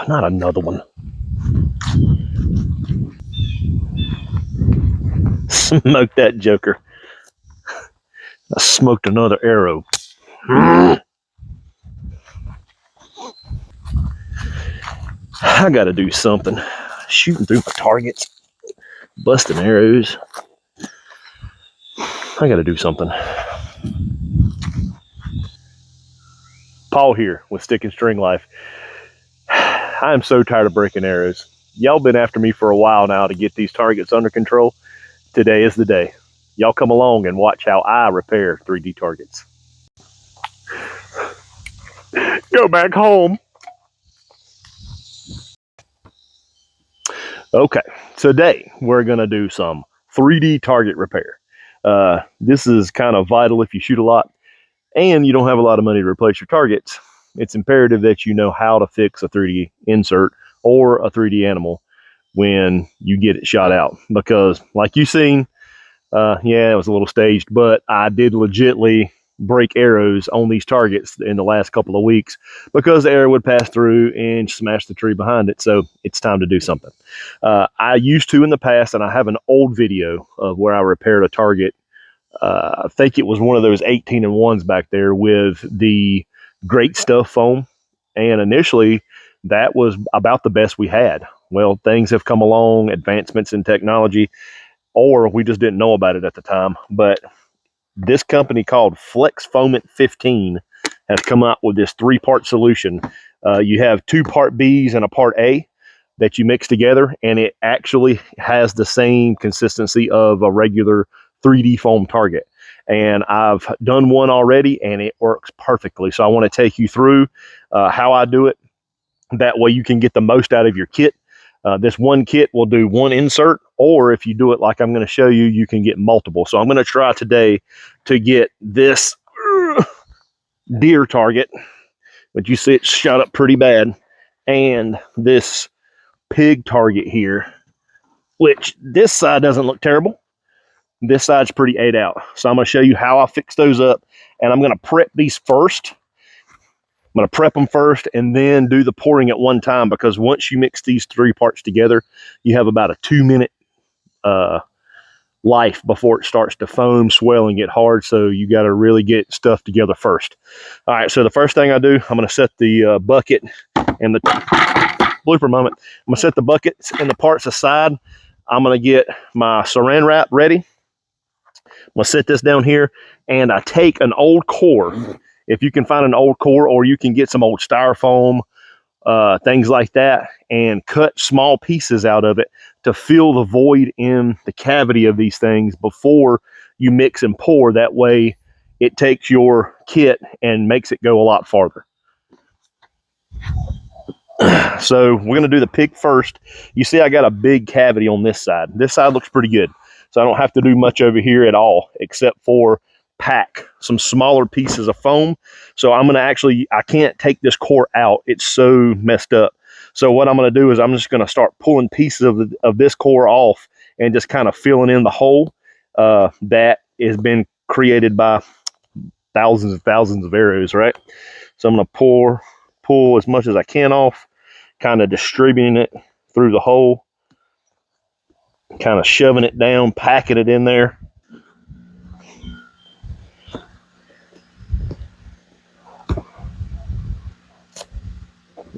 not another one. Smoke that joker. I smoked another arrow. I gotta do something. Shooting through my targets, busting arrows. I gotta do something. Paul here with Stick and String Life. I am so tired of breaking arrows. Y'all been after me for a while now to get these targets under control. Today is the day. Y'all come along and watch how I repair 3D targets. Go back home. Okay, today we're gonna do some 3D target repair. This is kind of vital if you shoot a lot and you don't have a lot of money to replace your targets. It's imperative that you know how to fix a 3D insert or a 3D animal when you get it shot out. Because like you've seen, yeah, it was a little staged, but I did legitly break arrows on these targets in the last couple of weeks because the arrow would pass through and smash the tree behind it. So it's time to do something. I used to in the past, and I have an old video of where I repaired a target. I think it was one of those 18-1s back there with the Great Stuff foam. And initially, that was about the best we had. Well, things have come along, advancements in technology, or we just didn't know about it at the time. But this company called Flex Foamant 15 has come out with this 3-part solution. You have 2 part Bs and a part A that you mix together, and it actually has the same consistency of a regular 3D foam target. And I've done one already, and it works perfectly. So I want to take you through how I do it. That way you can get the most out of your kit. This one kit will do 1 insert, or if you do it like I'm going to show you, you can get multiple. So I'm going to try today to get this deer target, but you see it's shot up pretty bad, and this pig target here, which this side doesn't look terrible. This side's pretty 8 out. So I'm going to show you how I fix those up, and I'm going to prep these first. I'm going to prep them first and then do the pouring at one time, because once you mix these 3 parts together, you have about a 2-minute life before it starts to foam, swell, and get hard. So you got to really get stuff together first. All right, so the first thing I do, I'm going to set the bucket and the blooper moment. I'm going to set the buckets and the parts aside. I'm going to get my saran wrap ready. I'm going to set this down here, and I take an old core. If you can find an old core, or you can get some old styrofoam, things like that, and cut small pieces out of it to fill the void in the cavity of these things before you mix and pour. That way it takes your kit and makes it go a lot farther. So we're going to do the pig first. You see I got a big cavity on this side. This side looks pretty good. So I don't have to do much over here at all, except for pack some smaller pieces of foam. So I'm going to I can't take this core out. It's so messed up. So what I'm going to do is I'm just going to start pulling pieces of this core off and just kind of filling in the hole that has been created by thousands and thousands of arrows, right? So I'm going to pull as much as I can off, kind of distributing it through the hole, kind of shoving it down, packing it in there.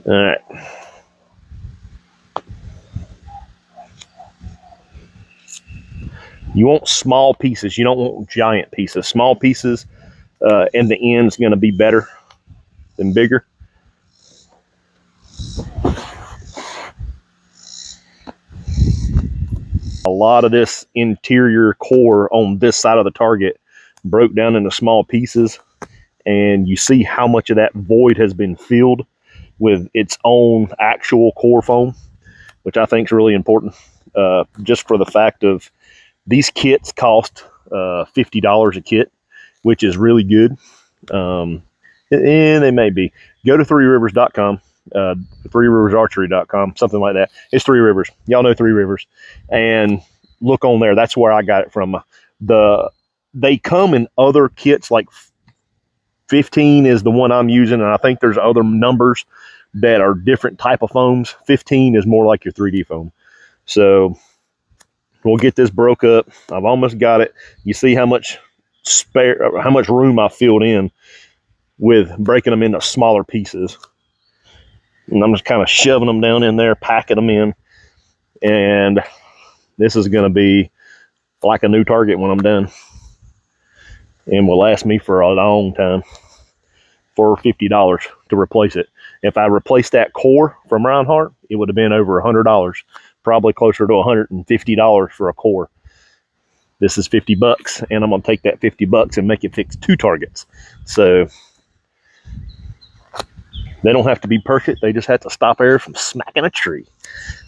All right. You want small pieces. You don't want giant pieces. Small pieces in the end is going to be better than bigger. A lot of this interior core on this side of the target broke down into small pieces, and you see how much of that void has been filled with its own actual core foam, which I think is really important, just for the fact of these kits cost $50 a kit, which is really good. And they may be. Go to 3rivers.com, 3riversarchery.com, something like that. It's 3 Rivers. Y'all know 3 Rivers. And look on there. That's where I got it from. They come in other kits, like 15 is the one I'm using, and I think there's other numbers, that are different type of foams. 15 is more like your 3D foam. So we'll get this broke up. I've almost got it. You see how much how much room I filled in with breaking them into smaller pieces. And I'm just kind of shoving them down in there, packing them in. And this is going to be like a new target when I'm done. And will last me for a long time for $50 to replace it. If I replaced that core from Reinhardt, it would have been over $100, probably closer to $150 for a core. This is $50, and I'm going to take that $50 and make it fix 2 targets. So they don't have to be perfect. They just have to stop air from smacking a tree.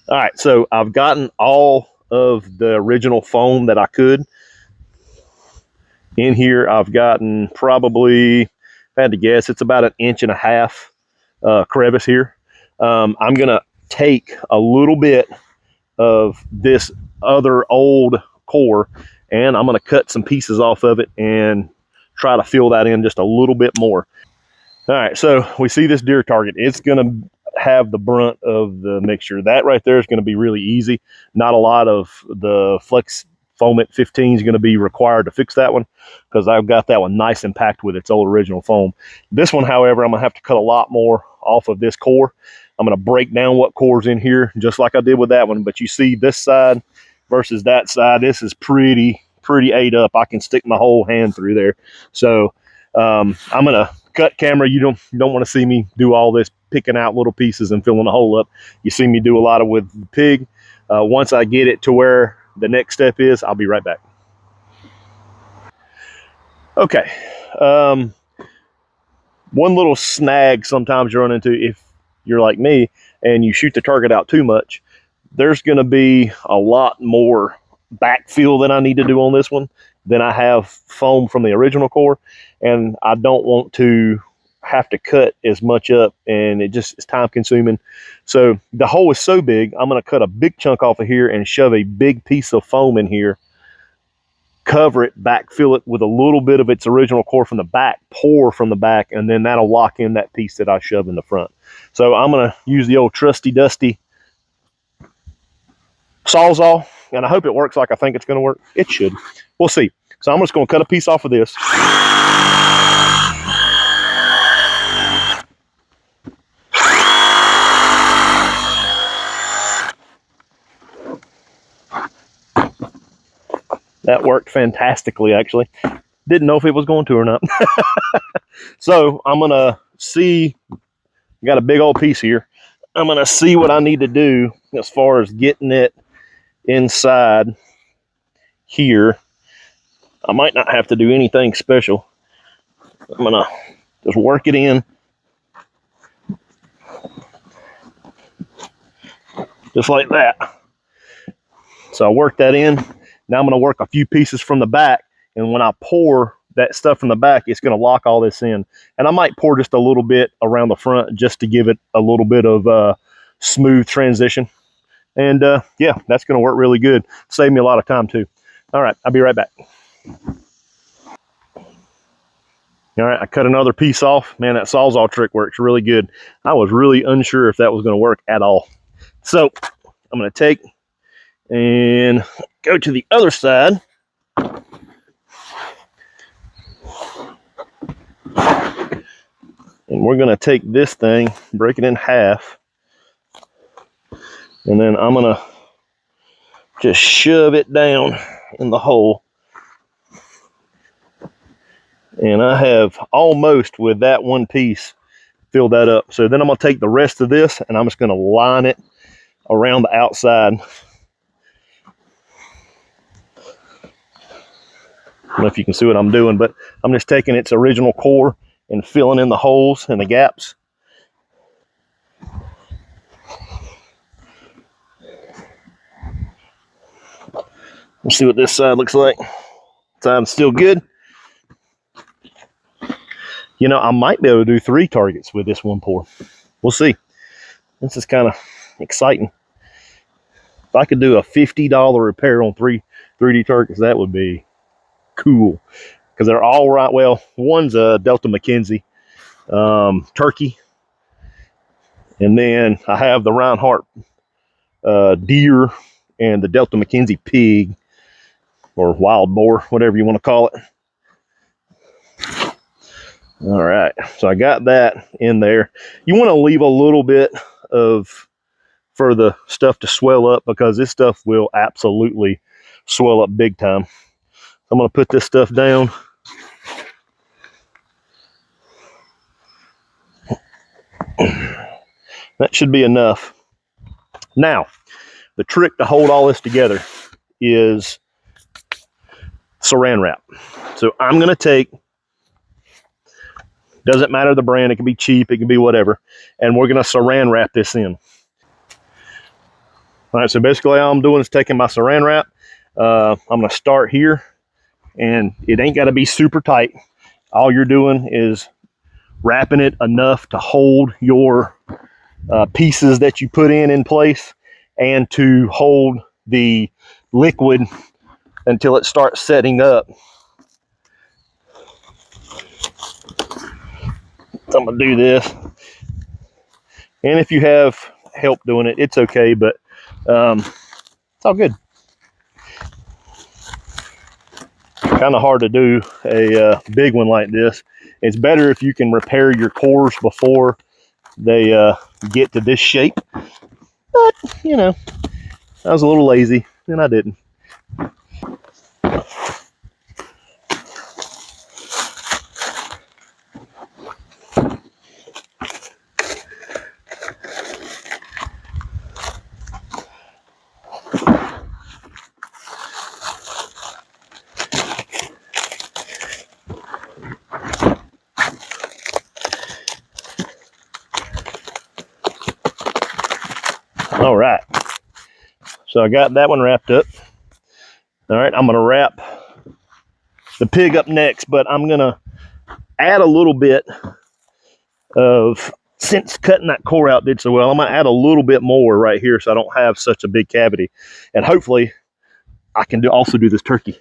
All right, so I've gotten all of the original foam that I could. In here, I've gotten probably, if I had to guess, it's about 1.5 inch crevice here. I'm going to take a little bit of this other old core, and I'm going to cut some pieces off of it and try to fill that in just a little bit more. All right, so we see this deer target. It's going to have the brunt of the mixture. That right there is going to be really easy. Not a lot of the Flex Foamit 15 is going to be required to fix that one, because I've got that one nice and packed with its old original foam. This one, however, I'm going to have to cut a lot more off of this core. I'm going to break down what core's in here, just like I did with that one. But you see this side versus that side, this is pretty ate up. I can stick my whole hand through there. So I'm going to cut camera. You don't want to see me do all this picking out little pieces and filling the hole up. You see me do a lot of with the pig. Once I get it to where the next step is, I'll be right back. Okay. One little snag sometimes you run into if you're like me and you shoot the target out too much, there's going to be a lot more backfill than I need to do on this one than I have foam from the original core, and I don't want to have to cut as much up, and it's time consuming. So the hole is so big, I'm going to cut a big chunk off of here and shove a big piece of foam in here, cover it, backfill it with a little bit of its original core from the back, pour from the back, and then that'll lock in that piece that I shove in the front. So I'm going to use the old trusty dusty Sawzall, and I hope it works like I think it's going to work. It should. We'll see. So I'm just going to cut a piece off of this. That worked fantastically, actually. Didn't know if it was going to or not. So I'm going to see, got a big old piece here. I'm going to see what I need to do as far as getting it inside here. I might not have to do anything special. I'm going to just work it in. Just like that. So I work that in. Now I'm going to work a few pieces from the back, and when I pour that stuff from the back, it's going to lock all this in. And I might pour just a little bit around the front just to give it a little bit of smooth transition. And yeah, that's going to work really good. Save me a lot of time too. All right, I'll be right back. All right, I cut another piece off. Man, that Sawzall trick works really good. I was really unsure if that was going to work at all. So I'm going to take and go to the other side. And we're going to take this thing, break it in half, and then I'm going to just shove it down in the hole. And I have almost, with that one piece, filled that up. So then I'm going to take the rest of this and I'm just going to line it around the outside. I don't know if you can see what I'm doing, but I'm just taking its original core and filling in the holes and the gaps. Let's see what this side looks like. Side's still good. You know, I might be able to do 3 targets with this one pour. We'll see. This is kind of exciting. If I could do a $50 repair on 3 3D targets, that would be cool. Because they're all right. Well, one's a Delta McKenzie turkey. And then I have the Reinhardt deer and the Delta McKenzie pig, or wild boar, whatever you want to call it. All right, so I got that in there. You want to leave a little bit of for the stuff to swell up, because this stuff will absolutely swell up big time. I'm going to put this stuff down. That should be enough. Now, the trick to hold all this together is saran wrap. So I'm going to take, doesn't matter the brand, it can be cheap, it can be whatever, and we're going to saran wrap this in. All right, so basically all I'm doing is taking my saran wrap. I'm going to start here, and it ain't got to be super tight. All you're doing is wrapping it enough to hold your pieces that you put in place, and to hold the liquid until it starts setting up. So I'm going to do this. And if you have help doing it, it's okay, but it's all good. Kind of hard to do a big one like this. It's better if you can repair your cores before they get to this shape. But, you know, I was a little lazy and I didn't. All right, so I got that one wrapped up. All right, I'm going to wrap the pig up next, but I'm going to add a little bit of, since cutting that core out did so well, I'm going to add a little bit more right here so I don't have such a big cavity. And hopefully I can also do this turkey.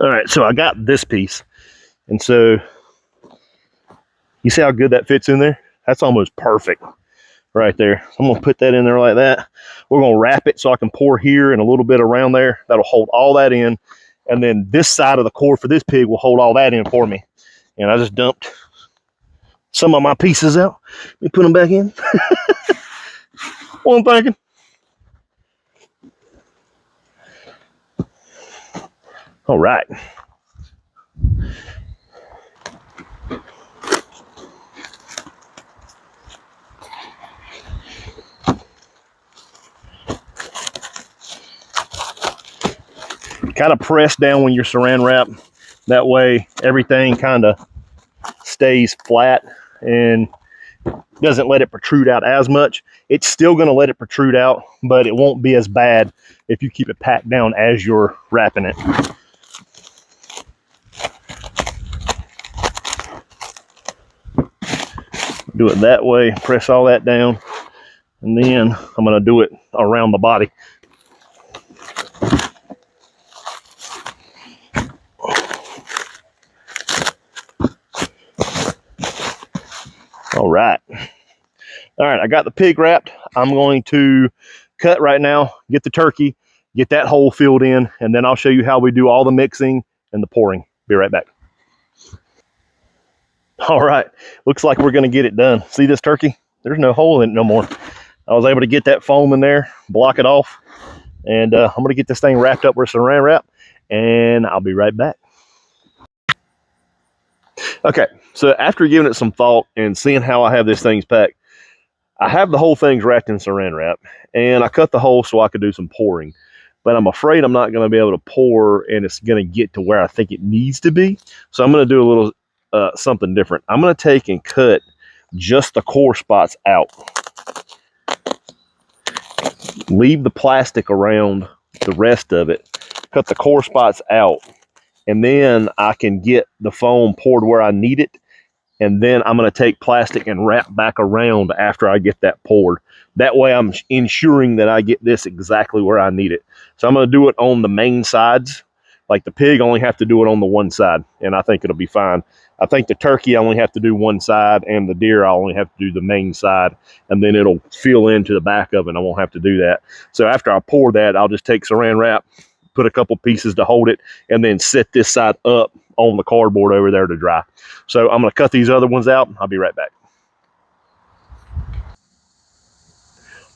All right, so I got this piece. And so you see how good that fits in there? That's almost perfect right there. So I'm going to put that in there like that. We're going to wrap it so I can pour here and a little bit around there. That'll hold all that in. And then this side of the core for this pig will hold all that in for me. And I just dumped some of my pieces out. Let me put them back in. What I'm thinking. All right. Kind of press down when you're saran wrap. That way everything kind of stays flat and doesn't let it protrude out as much. It's still going to let it protrude out, but it won't be as bad if you keep it packed down as you're wrapping it. Do it that way, press all that down, and then I'm going to do it around the body. All right. All right, I got the pig wrapped. I'm going to cut right now, get the turkey, get that hole filled in, and then I'll show you how we do all the mixing and the pouring. Be right back. All right, looks like we're going to get it done. See this turkey? There's no hole in it no more. I was able to get that foam in there, block it off, and I'm going to get this thing wrapped up with saran wrap, and I'll be right back. Okay, so after giving it some thought and seeing how I have this thing packed, I have the whole thing wrapped in saran wrap, and I cut the hole so I could do some pouring. But I'm afraid I'm not going to be able to pour, and it's going to get to where I think it needs to be. So I'm going to do a little something different. I'm going to take and cut just the core spots out. Leave the plastic around the rest of it. Cut the core spots out, and then I can get the foam poured where I need it. And then I'm going to take plastic and wrap back around after I get that poured. That way I'm ensuring that I get this exactly where I need it. So I'm going to do it on the main sides Like the pig only have to do it on the one side, and I think it'll be fine. I think the turkey I only have to do one side, and the deer I only have to do the main side, and then it'll fill into the back of it. I won't have to do that. So after I pour that, I'll just take saran wrap, put a couple pieces to hold it, and then set this side up on the cardboard over there to dry. So I'm going to cut these other ones out. I'll be right back.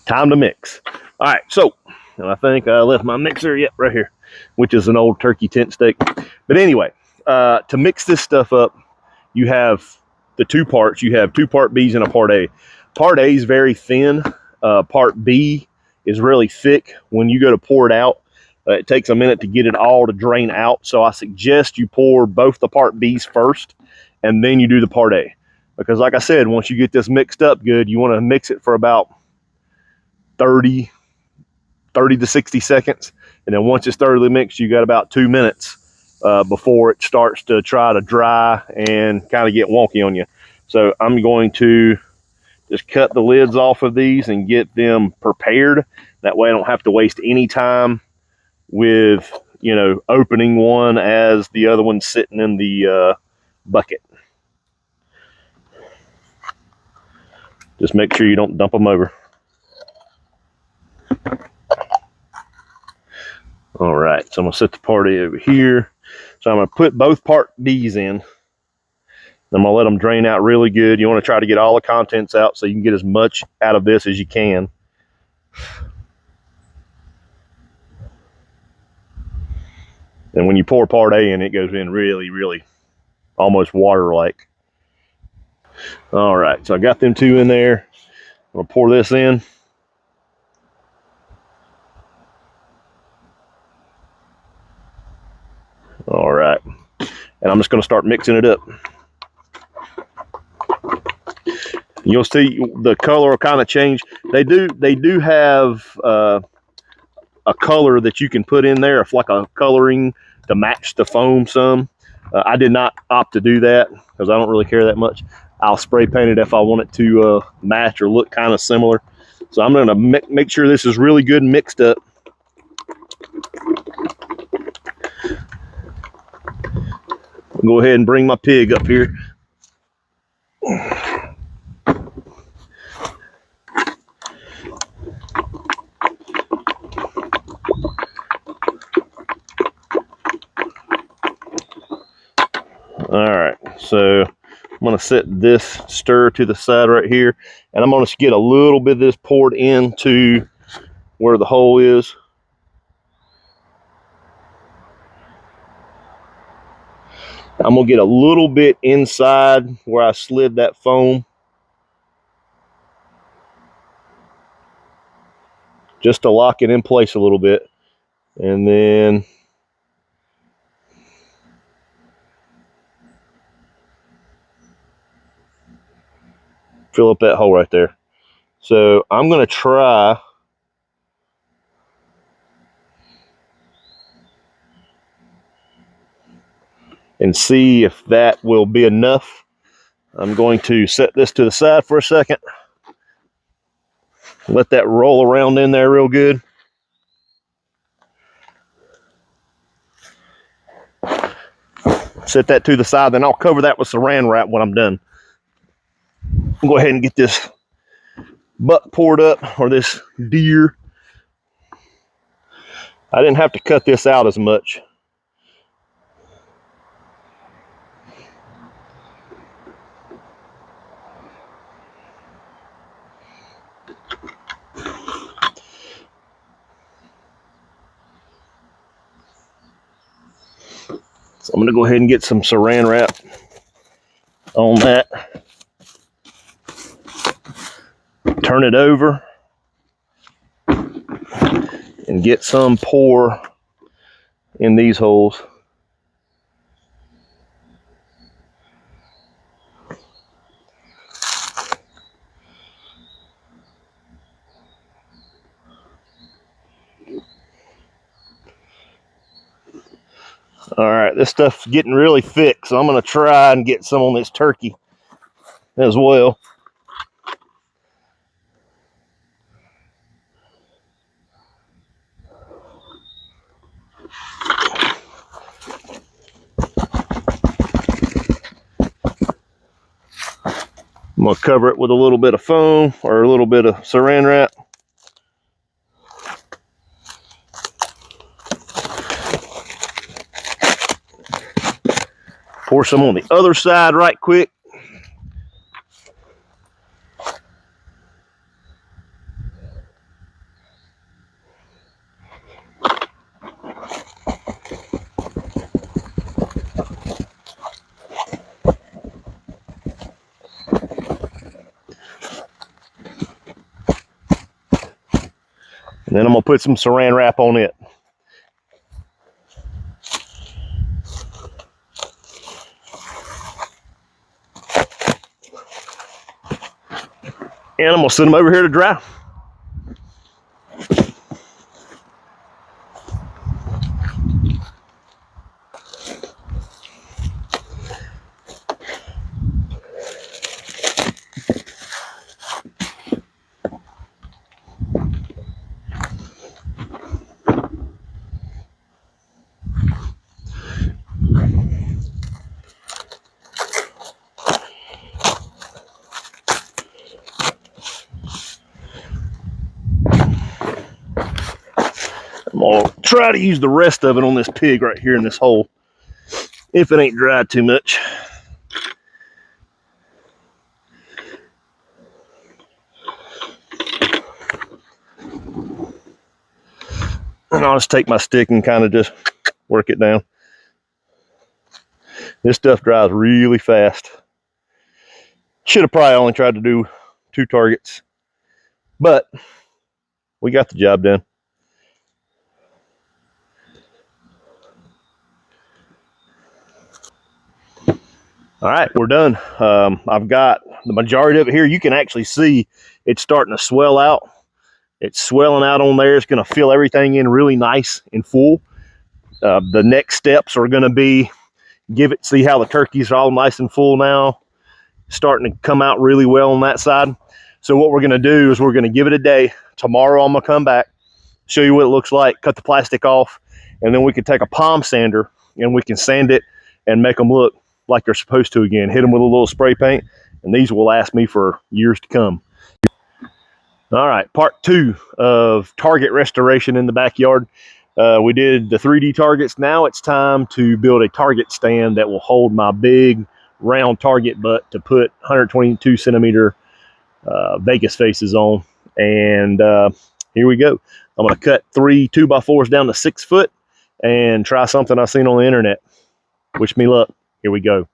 Time to mix. All right, so I think I left my mixer, yep, right here, which is an old turkey tent steak. But anyway, to mix this stuff up, you have the two parts. You have two part B's and a part A. Part A is very thin. Part B is really thick. When you go to pour it out, it takes a minute to get it all to drain out. So I suggest you pour both the part B's first, and then you do the part A. Because like I said, once you get this mixed up good, you want to mix it for about 30 to 60 seconds. And then once it's thoroughly mixed, you got about 2 minutes before it starts to try to dry and kind of get wonky on you. So I'm going to just cut the lids off of these and get them prepared. That way I don't have to waste any time with, you know, opening one as the other one's sitting in the bucket. Just make sure you don't dump them over. All right, so I'm gonna set the party over here. So I'm gonna put both part B's in. I'm gonna let them drain out really good. You wanna try to get all the contents out so you can get as much out of this as you can. And when you pour part A in, it goes in really, really almost water-like. All right, so I got them two in there. I'm gonna pour this in. All right, and I'm just gonna start mixing it up. You'll see the color will kind of change. They do have a color that you can put in there, if like a coloring to match the foam some. I did not opt to do that because I don't really care that much. I'll spray paint it if I want it to match or look kind of similar. So I'm going to make sure this is really good mixed up. I'll go ahead and bring my pig up here. All right, so I'm going to set this stir to the side right here, and I'm going to get a little bit of this poured into where the hole is. I'm going to get a little bit inside where I slid that foam, just to lock it in place a little bit, and then fill up that hole right there. So I'm going to try and see if that will be enough. I'm going to set this to the side for a second. Let that roll around in there real good. Set that to the side, then I'll cover that with saran wrap when I'm done. I'll go ahead and get this buck poured up, or this deer. I didn't have to cut this out as much. So I'm going to go ahead and get some saran wrap on that. Turn it over and get some pour in these holes. All right, this stuff's getting really thick, so I'm going to try and get some on this turkey as well. I'm gonna cover it with a little bit of foam or a little bit of saran wrap. Pour some on the other side right quick. And then I'm gonna put some saran wrap on it. And I'm gonna send them over here to dry. I'm gonna try to use the rest of it on this pig right here in this hole, if it ain't dried too much. And I'll just take my stick and kind of just work it down. This stuff dries really fast. Should have probably only tried to do 2 targets, but we got the job done. All right, we're done. I've got the majority of it here. You can actually see it's starting to swell out. It's swelling out on there. It's going to fill everything in really nice and full. The next steps are going to be see how the turkeys are all nice and full now, starting to come out really well on that side. So what we're going to do is we're going to give it a day. Tomorrow I'm going to come back, show you what it looks like, cut the plastic off, and then we can take a palm sander and we can sand it and make them look like they're supposed to again. Hit them with a little spray paint, and these will last me for years to come. All right, part 2 of target restoration in the backyard. We did the 3D targets. Now it's time to build a target stand that will hold my big round target butt to put 122 centimeter Vegas faces on. And here we go. I'm going to cut 3 2x4s down to 6 foot and try something I've seen on the internet. Wish me luck. Here we go.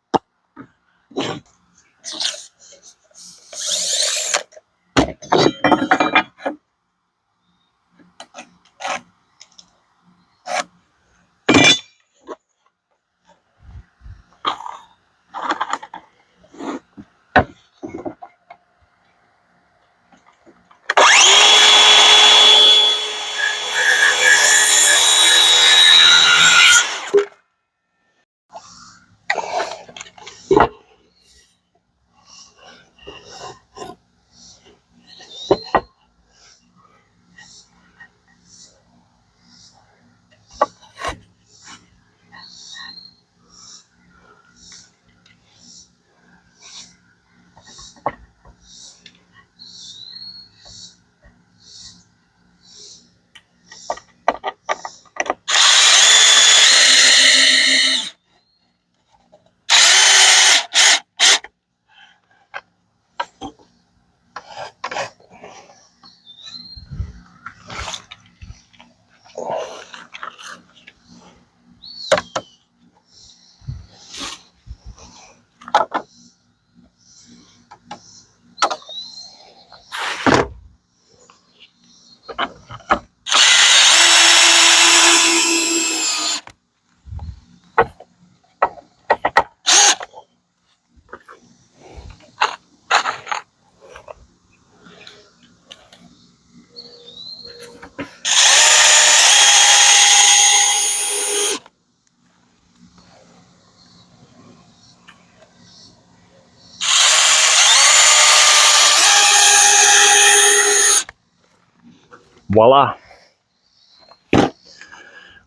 Voila.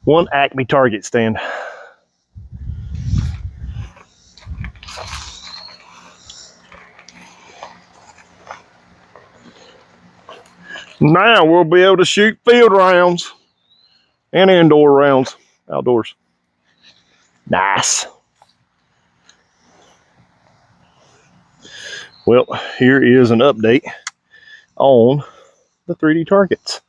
One Acme target stand. Now we'll be able to shoot field rounds and indoor rounds outdoors. Nice. Well, here is an update on the 3D targets.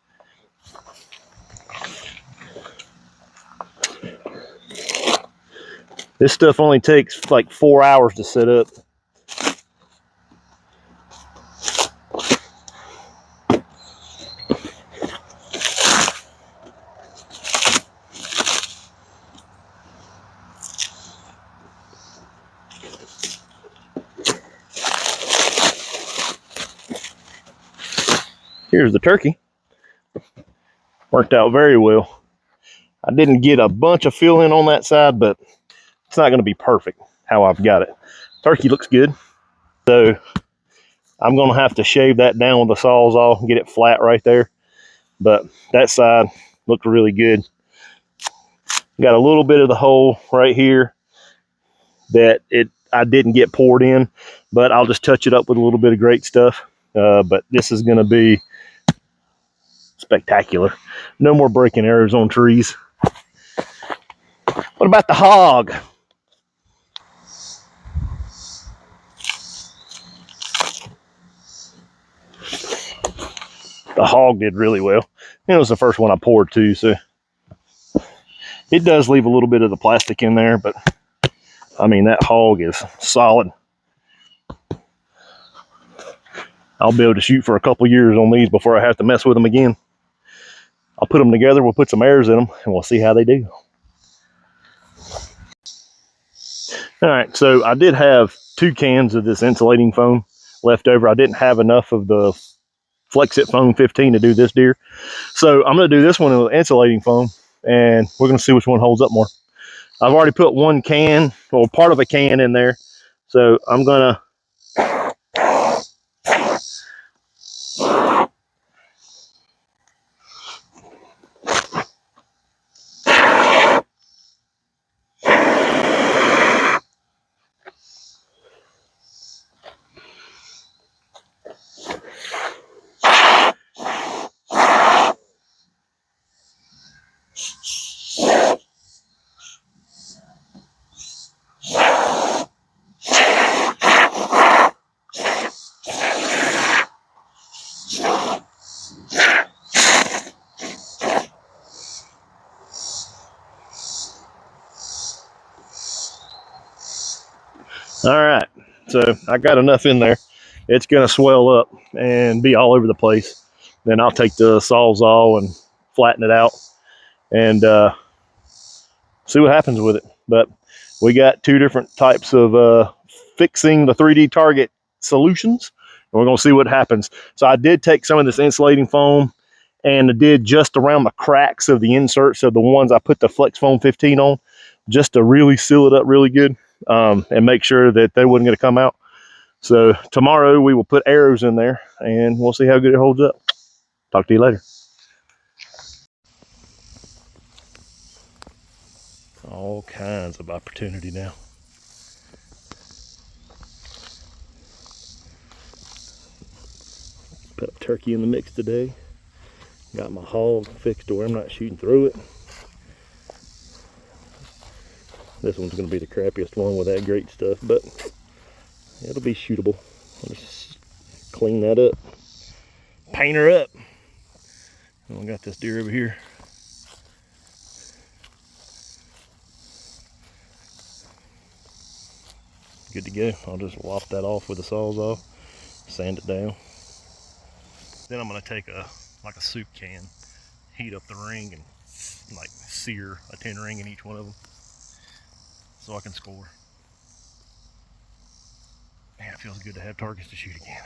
This stuff only takes like 4 hours to set up. Here's the turkey. Worked out very well. I didn't get a bunch of fill in on that side, but it's not going to be perfect how I've got it. Turkey looks good. So I'm going to have to shave that down with the Sawzall and get it flat right there. But that side looked really good. Got a little bit of the hole right here that I didn't get poured in, but I'll just touch it up with a little bit of great stuff. But this is going to be spectacular. No more breaking arrows on trees. What about the hog? The hog did really well. It was the first one I poured too, so it does leave a little bit of the plastic in there, but I mean, that hog is solid. I'll be able to shoot for a couple years on these before I have to mess with them again. I'll put them together, we'll put some arrows in them, and we'll see how they do. All right, so I did have 2 cans of this insulating foam left over. I didn't have enough of the Flex-It Foam 15 to do this deer. So I'm going to do this one with insulating foam, and we're going to see which one holds up more. I've already put 1 can, or part of a can in there. So I'm going to all right, so I got enough in there. It's going to swell up and be all over the place. Then I'll take the Sawzall and flatten it out and see what happens with it. But we got 2 different types of fixing the 3D target solutions, and we're going to see what happens. So I did take some of this insulating foam and I did just around the cracks of the inserts of the ones I put the Flex Foam 15 on, just to really seal it up really good. And make sure that they wasn't going to come out. So tomorrow we will put arrows in there and we'll see how good it holds up. Talk to you later. All kinds of opportunity now. Put a turkey in the mix today. Got my hog fixed to where I'm not shooting through it. This one's going to be the crappiest one with that great stuff, but it'll be shootable. I'll just clean that up, paint her up. And we got this deer over here. Good to go. I'll just lop that off with the Sawzall, sand it down. Then I'm going to take a soup can, heat up the ring, and like sear a 10 ring in each one of them, so I can score. Man, it feels good to have targets to shoot again.